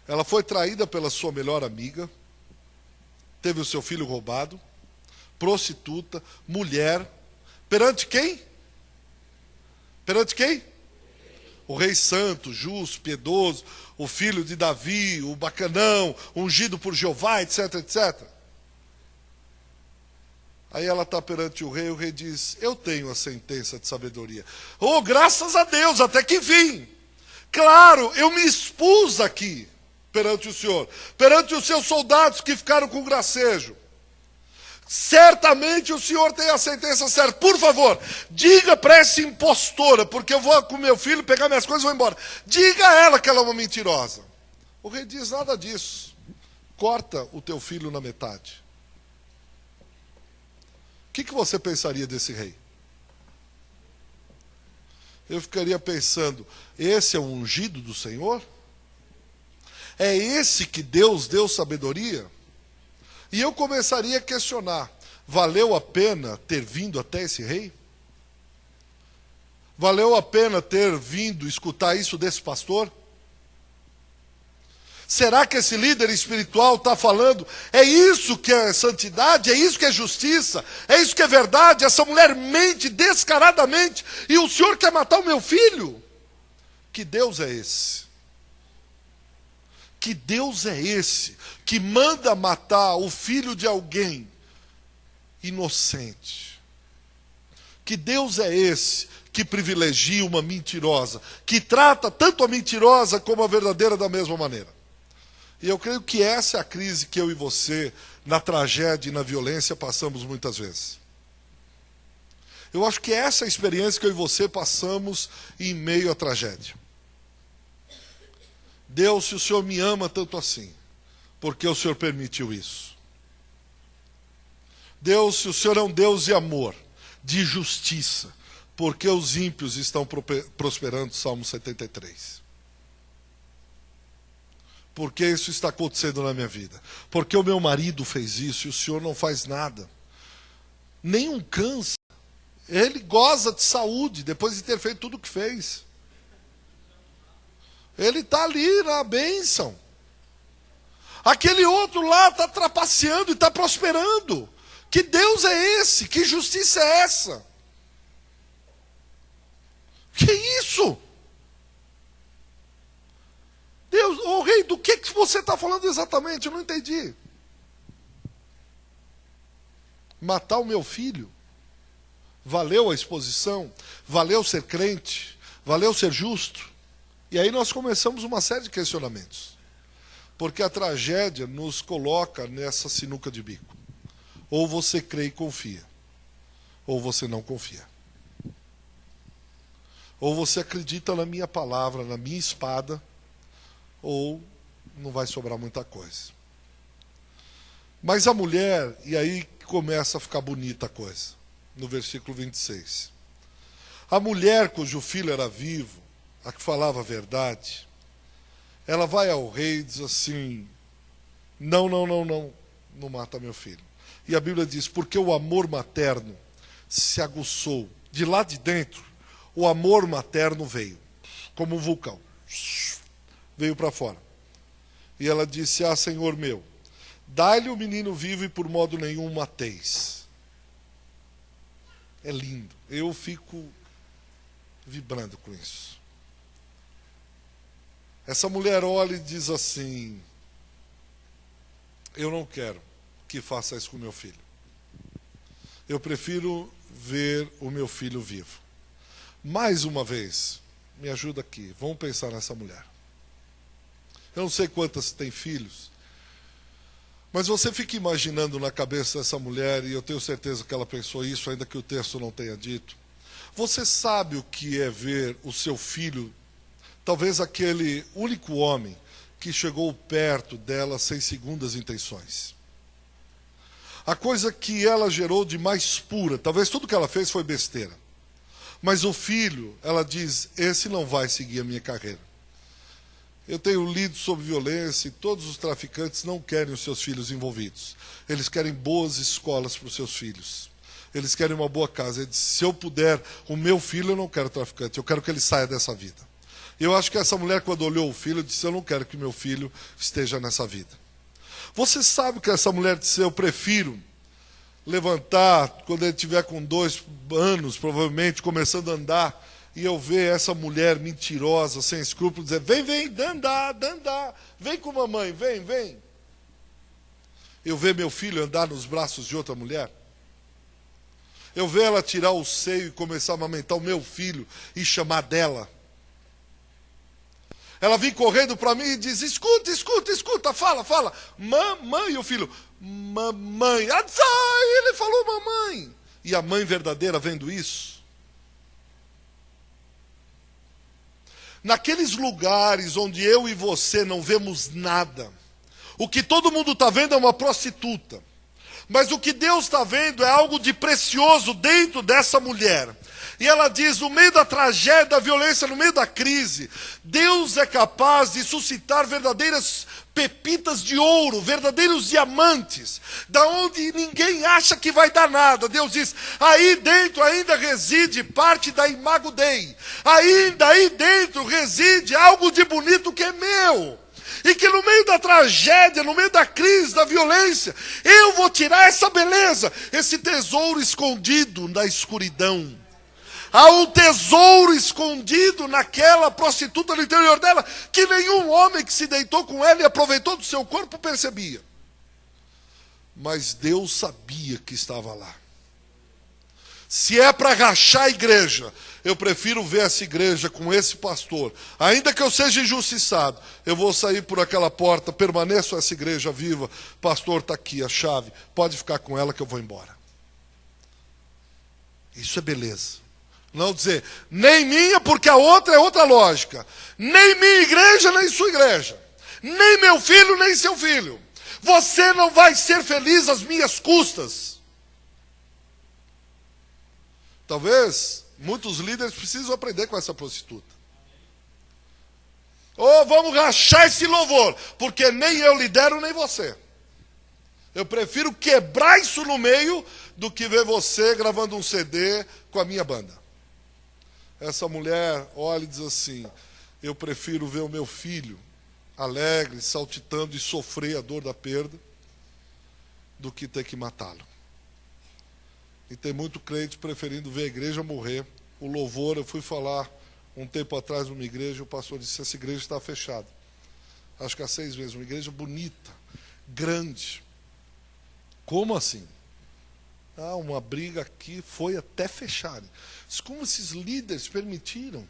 Ela foi traída pela sua melhor amiga, teve o seu filho roubado, prostituta, mulher, perante quem? Perante quem? O rei santo, justo, piedoso, o filho de Davi, o bacanão, ungido por Jeová, etc, etc. Aí ela está perante o rei diz, eu tenho a sentença de sabedoria. Oh, graças a Deus, até que vim. Claro, eu me expus aqui perante o Senhor, perante os seus soldados que ficaram com gracejo. Certamente o Senhor tem a sentença certa. Por favor, diga para essa impostora, porque eu vou com meu filho pegar minhas coisas e vou embora. Diga a ela que ela é uma mentirosa. O rei diz, nada disso. Corta o teu filho na metade. O que você pensaria desse rei? Eu ficaria pensando, esse é o ungido do Senhor? É esse que Deus deu sabedoria? E eu começaria a questionar, valeu a pena ter vindo até esse rei? Valeu a pena ter vindo escutar isso desse pastor? Será que esse líder espiritual está falando, é isso que é santidade, é isso que é justiça, é isso que é verdade? Essa mulher mente descaradamente e o Senhor quer matar o meu filho? Que Deus é esse? que Deus é esse que manda matar o filho de alguém inocente? Que Deus é esse que privilegia uma mentirosa, que trata tanto a mentirosa como a verdadeira da mesma maneira? E eu creio que essa é a crise que eu e você, na tragédia e na violência, passamos muitas vezes. Eu acho que essa é a experiência que eu e você passamos em meio à tragédia. Deus, se o Senhor me ama tanto assim, por que o Senhor permitiu isso? Deus, se o Senhor é um Deus de amor, de justiça, por que os ímpios estão prosperando? Salmo 73. Por que isso está acontecendo na minha vida? Porque o meu marido fez isso e o Senhor não faz nada. Nem um câncer. Ele goza de saúde depois de ter feito tudo o que fez. Ele está ali na bênção. Aquele outro lá está trapaceando e está prosperando. Que Deus é esse? Que justiça é essa? Que isso? Deus, ô rei, do que você está falando exatamente? Eu não entendi. Matar o meu filho? Valeu a exposição? Valeu ser crente? Valeu ser justo? E aí nós começamos uma série de questionamentos. Porque a tragédia nos coloca nessa sinuca de bico. Ou você crê e confia, ou você não confia. Ou você acredita na minha palavra, na minha espada, ou não vai sobrar muita coisa. Mas a mulher, e aí começa a ficar bonita a coisa, no versículo 26. A mulher cujo filho era vivo, a que falava a verdade, ela vai ao rei e diz assim: não mata meu filho. E a Bíblia diz, porque o amor materno se aguçou. De lá de dentro, o amor materno veio, como um vulcão. Veio para fora. E ela disse, Senhor meu, dai-lhe o menino vivo e por modo nenhum mateis. É lindo. Eu fico vibrando com isso. Essa mulher olha e diz assim, eu não quero que faça isso com meu filho. Eu prefiro ver o meu filho vivo. Mais uma vez, me ajuda aqui, vamos pensar nessa mulher. Eu não sei quantas têm filhos, mas você fica imaginando na cabeça dessa mulher, e eu tenho certeza que ela pensou isso, ainda que o texto não tenha dito. Você sabe o que é ver o seu filho, talvez aquele único homem que chegou perto dela sem segundas intenções. A coisa que ela gerou de mais pura, talvez tudo que ela fez foi besteira. Mas o filho, ela diz, esse não vai seguir a minha carreira. Eu tenho lido sobre violência e todos os traficantes não querem os seus filhos envolvidos. Eles querem boas escolas para os seus filhos. Eles querem uma boa casa. Ele diz, se eu puder, o meu filho eu não quero traficante, eu quero que ele saia dessa vida. Eu acho que essa mulher, quando olhou o filho, disse, eu não quero que meu filho esteja nessa vida. Você sabe que essa mulher disse, eu prefiro levantar, quando ele tiver com 2 anos, provavelmente, começando a andar, e eu ver essa mulher mentirosa, sem escrúpulos, dizer, vem, andar, vem com mamãe, vem. Eu ver meu filho andar nos braços de outra mulher. Eu ver ela tirar o seio e começar a amamentar o meu filho e chamar dela. Ela vem correndo para mim e diz, escuta, fala. Mamãe, e o filho, mamãe. Ele falou mamãe. E a mãe verdadeira vendo isso. Naqueles lugares onde eu e você não vemos nada, o que todo mundo está vendo é uma prostituta. Mas o que Deus está vendo é algo de precioso dentro dessa mulher. E ela diz, no meio da tragédia, da violência, no meio da crise, Deus é capaz de suscitar verdadeiras pepitas de ouro, verdadeiros diamantes, da onde ninguém acha que vai dar nada. Deus diz, aí dentro ainda reside parte da imago Dei. Ainda aí dentro reside algo de bonito que é meu. E que no meio da tragédia, no meio da crise, da violência, eu vou tirar essa beleza, esse tesouro escondido na escuridão. Há um tesouro escondido naquela prostituta no interior dela, que nenhum homem que se deitou com ela e aproveitou do seu corpo percebia. Mas Deus sabia que estava lá. Se é para rachar a igreja, eu prefiro ver essa igreja com esse pastor. Ainda que eu seja injustiçado, eu vou sair por aquela porta, permaneço essa igreja viva. Pastor, está aqui a chave, pode ficar com ela que eu vou embora. Isso é beleza. Não dizer, nem minha, porque a outra é outra lógica. Nem minha igreja, nem sua igreja. Nem meu filho, nem seu filho. Você não vai ser feliz às minhas custas. Talvez muitos líderes precisam aprender com essa prostituta. Ou vamos rachar esse louvor, porque nem eu lidero, nem você. Eu prefiro quebrar isso no meio do que ver você gravando um CD com a minha banda. Essa mulher olha e diz assim, eu prefiro ver o meu filho alegre, saltitando e sofrer a dor da perda, do que ter que matá-lo. E tem muito crente preferindo ver a igreja morrer. O louvor, eu fui falar um tempo atrás numa igreja, o pastor disse, essa igreja está fechada. Acho que há 6 meses, uma igreja bonita, grande. Como assim? Uma briga aqui, foi até fecharem. Como esses líderes permitiram?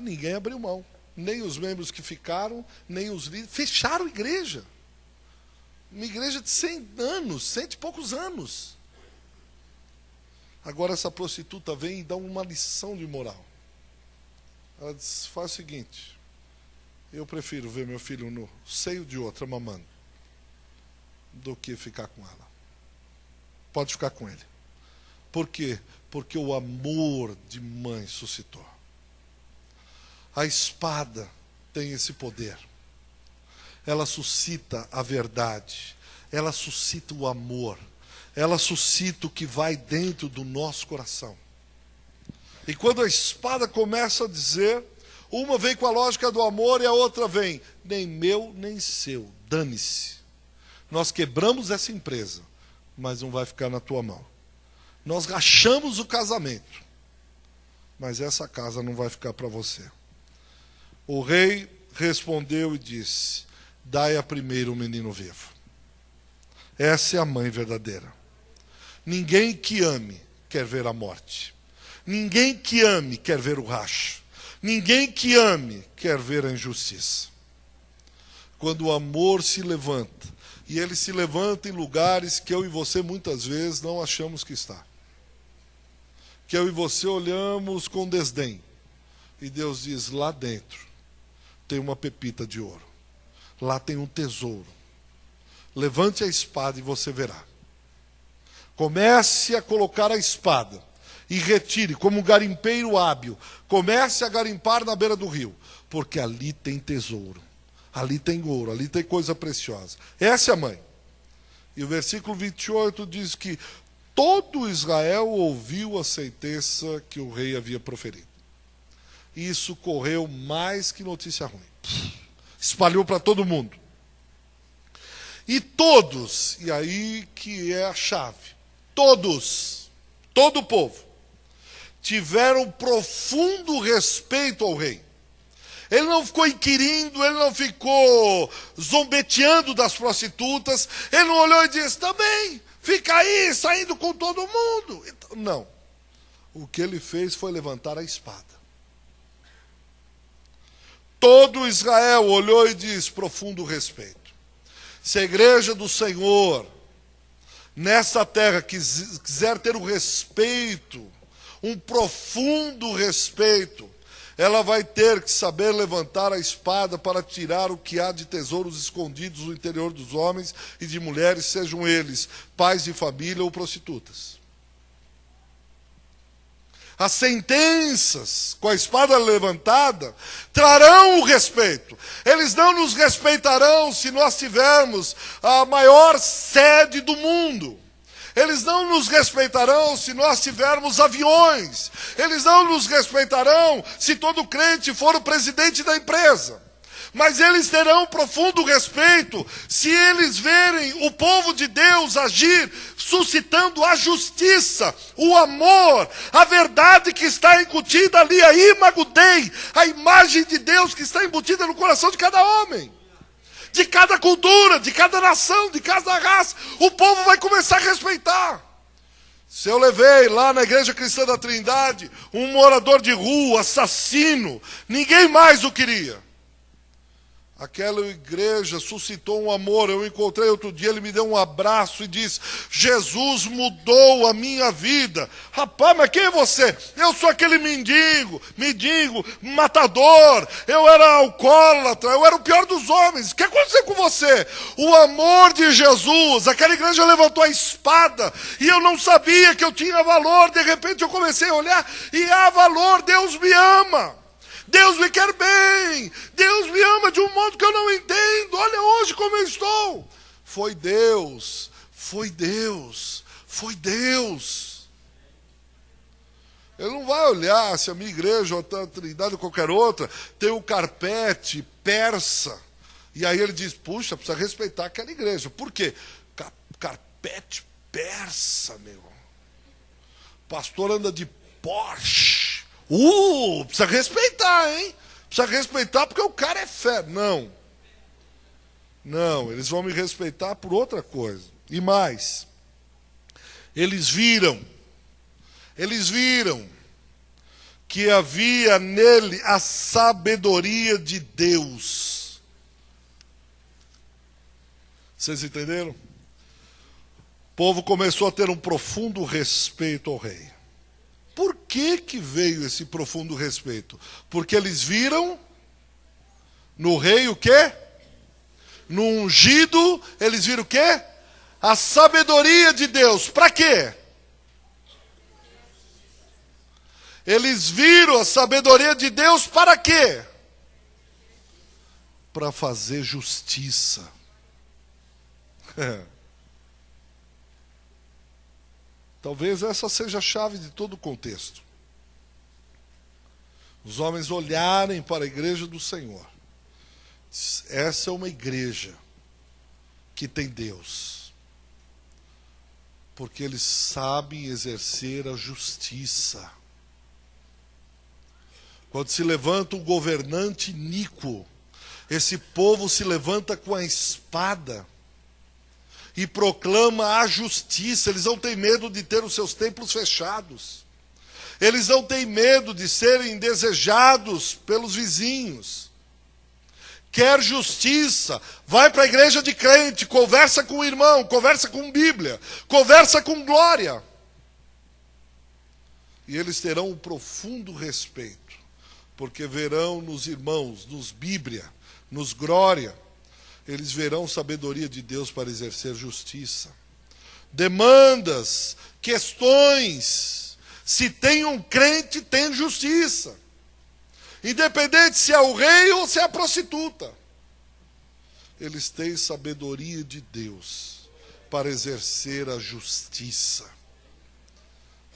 Ninguém abriu mão. Nem os membros que ficaram, nem os líderes. Fecharam a igreja. Uma igreja de 100 anos, 100 e poucos anos. Agora essa prostituta vem e dá uma lição de moral. Ela diz, faz o seguinte, eu prefiro ver meu filho no seio de outra mamando, do que ficar com ela. Pode ficar com ele. Por quê? Porque o amor de mãe suscitou. A espada tem esse poder. Ela suscita a verdade. Ela suscita o amor. Ela suscita o que vai dentro do nosso coração. E quando a espada começa a dizer, uma vem com a lógica do amor e a outra vem, nem meu, nem seu, dane-se. Nós quebramos essa empresa, mas não vai ficar na tua mão. Nós rachamos o casamento, mas essa casa não vai ficar para você. O rei respondeu e disse, dai a primeiro o menino vivo. Essa é a mãe verdadeira. Ninguém que ame quer ver a morte. Ninguém que ame quer ver o racho. Ninguém que ame quer ver a injustiça. Quando o amor se levanta, e ele se levanta em lugares que eu e você muitas vezes não achamos que está. Que eu e você olhamos com desdém. E Deus diz, lá dentro tem uma pepita de ouro. Lá tem um tesouro. Levante a espada e você verá. Comece a colocar a espada e retire, como um garimpeiro hábil. Comece a garimpar na beira do rio, porque ali tem tesouro, ali tem ouro, ali tem coisa preciosa. Essa é a mãe. E o versículo 28 diz que todo Israel ouviu a sentença que o rei havia proferido. Isso correu mais que notícia ruim. Espalhou para todo mundo. E todos, e aí que é a chave, todos, todo o povo, tiveram profundo respeito ao rei. Ele não ficou inquirindo, ele não ficou zombeteando das prostitutas, ele não olhou e disse, também, fica aí, saindo com todo mundo. Não. O que ele fez foi levantar a espada. Todo Israel olhou e disse, profundo respeito. Se a igreja do Senhor, nessa terra, quiser ter o respeito, um profundo respeito, ela vai ter que saber levantar a espada para tirar o que há de tesouros escondidos no interior dos homens e de mulheres, sejam eles pais de família ou prostitutas. As sentenças, com a espada levantada, trarão o respeito. Eles não nos respeitarão se nós tivermos a maior sede do mundo. Eles não nos respeitarão se nós tivermos aviões. Eles não nos respeitarão se todo crente for o presidente da empresa. Mas eles terão profundo respeito se eles verem o povo de Deus agir, suscitando a justiça, o amor, a verdade que está incutida ali, a imago Dei, a imagem de Deus que está embutida no coração de cada homem, de cada cultura, de cada nação, de cada raça. O povo vai começar a respeitar. Se eu levei lá na Igreja Cristã da Trindade um morador de rua, assassino, ninguém mais o queria. Aquela igreja suscitou um amor. Eu encontrei outro dia, ele me deu um abraço e disse: Jesus mudou a minha vida. Rapaz, mas quem é você? Eu sou aquele mendigo, matador, eu era alcoólatra, eu era o pior dos homens. O que aconteceu com você? O amor de Jesus. Aquela igreja levantou a espada e eu não sabia que eu tinha valor. De repente eu comecei a olhar e há valor. Deus me ama. Deus me quer bem, Deus me ama de um modo que eu não entendo. Olha hoje como eu estou. Foi Deus, foi Deus, foi Deus. Ele não vai olhar se a minha igreja ou a Trindade ou qualquer outra tem um carpete persa. E aí ele diz, puxa, precisa respeitar aquela igreja. Por quê? Carpete persa, meu. Pastor anda de Porsche. Precisa respeitar, hein? Precisa respeitar porque o cara é fé. Não, eles vão me respeitar por outra coisa. E mais, eles viram que havia nele a sabedoria de Deus. Vocês entenderam? O povo começou a ter um profundo respeito ao rei. Por que veio esse profundo respeito? Porque eles viram no rei o quê? No ungido, eles viram o quê? A sabedoria de Deus. Para quê? Eles viram a sabedoria de Deus para quê? Para fazer justiça. Talvez essa seja a chave de todo o contexto. Os homens olharem para a igreja do Senhor. Essa é uma igreja que tem Deus. Porque eles sabem exercer a justiça. Quando se levanta um governante iníquo, esse povo se levanta com a espada e proclama a justiça. Eles não têm medo de ter os seus templos fechados. Eles não têm medo de serem desejados pelos vizinhos. Quer justiça, vai para a igreja de crente, conversa com o irmão, conversa com Bíblia, conversa com glória. E eles terão um profundo respeito, porque verão nos irmãos, nos Bíblia, nos glória. Eles verão sabedoria de Deus para exercer justiça. Demandas, questões. Se tem um crente, tem justiça. Independente se é o rei ou se é a prostituta. Eles têm sabedoria de Deus para exercer a justiça.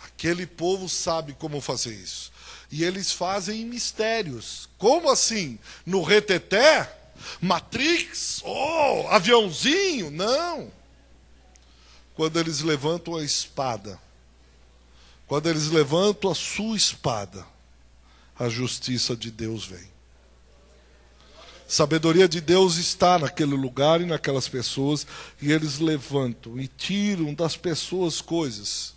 Aquele povo sabe como fazer isso. E eles fazem em mistérios. Como assim? No reteté? Matrix, aviãozinho, não. Quando eles levantam a espada, quando eles levantam a sua espada, a justiça de Deus vem. Sabedoria de Deus está naquele lugar e naquelas pessoas, e eles levantam e tiram das pessoas coisas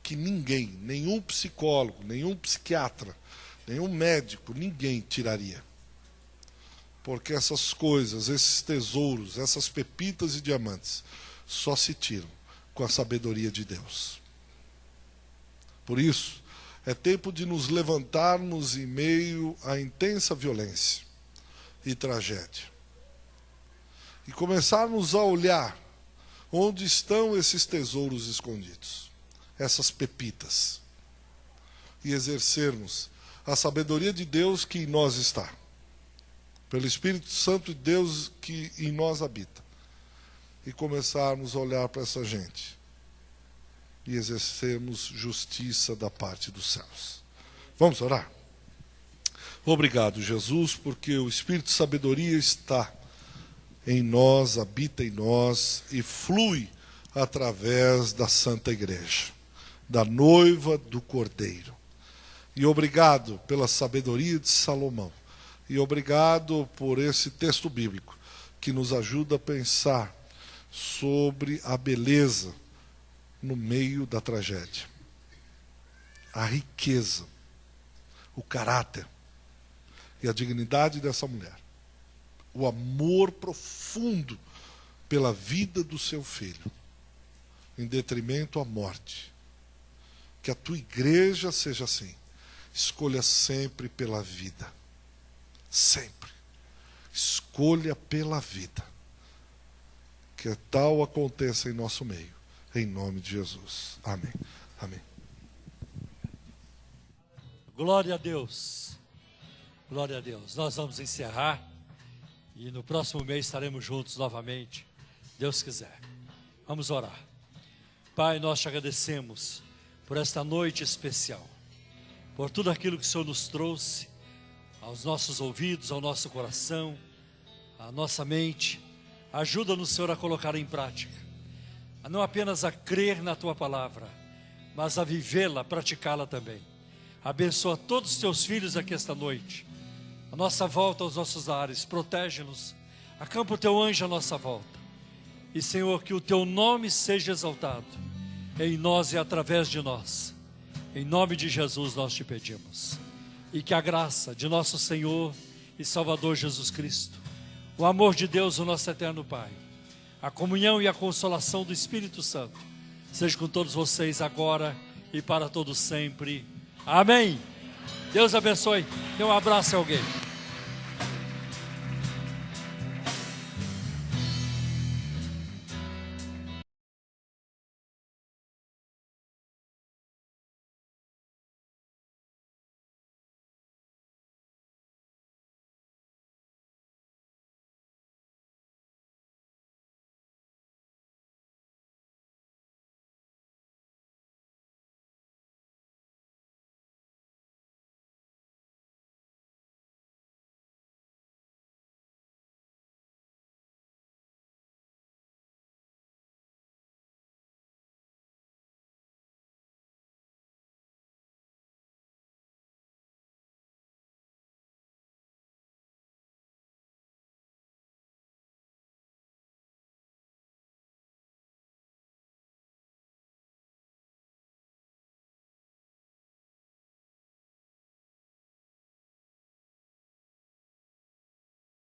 que ninguém, nenhum psicólogo, nenhum psiquiatra, nenhum médico, ninguém tiraria. Porque essas coisas, esses tesouros, essas pepitas e diamantes, só se tiram com a sabedoria de Deus. Por isso, é tempo de nos levantarmos em meio à intensa violência e tragédia. E começarmos a olhar onde estão esses tesouros escondidos, essas pepitas. E exercermos a sabedoria de Deus que em nós está. Pelo Espírito Santo de Deus que em nós habita. E começarmos a olhar para essa gente. E exercermos justiça da parte dos céus. Vamos orar? Obrigado, Jesus, porque o Espírito de sabedoria está em nós, habita em nós e flui através da Santa Igreja, da noiva do Cordeiro. E obrigado pela sabedoria de Salomão. E obrigado por esse texto bíblico que nos ajuda a pensar sobre a beleza no meio da tragédia. A riqueza, o caráter e a dignidade dessa mulher. O amor profundo pela vida do seu filho, em detrimento à morte. Que a tua igreja seja assim. Escolha sempre pela vida. Sempre. Escolha pela vida. Que tal aconteça em nosso meio. Em nome de Jesus. Amém. Amém. Glória a Deus. Glória a Deus. Nós vamos encerrar. E no próximo mês estaremos juntos novamente. Deus quiser. Vamos orar. Pai, nós te agradecemos por esta noite especial. Por tudo aquilo que o Senhor nos trouxe aos nossos ouvidos, ao nosso coração, à nossa mente. Ajuda-nos, Senhor, a colocar em prática. A não apenas a crer na Tua palavra, mas a vivê-la, praticá-la também. Abençoa todos os Teus filhos aqui esta noite. A nossa volta aos nossos lares, protege-nos. Acampa o Teu anjo à nossa volta. E, Senhor, que o Teu nome seja exaltado em nós e através de nós. Em nome de Jesus nós te pedimos. E que a graça de nosso Senhor e Salvador Jesus Cristo, o amor de Deus, o nosso eterno Pai, a comunhão e a consolação do Espírito Santo, seja com todos vocês agora e para todos sempre. Amém. Deus abençoe. Dê um abraço a alguém.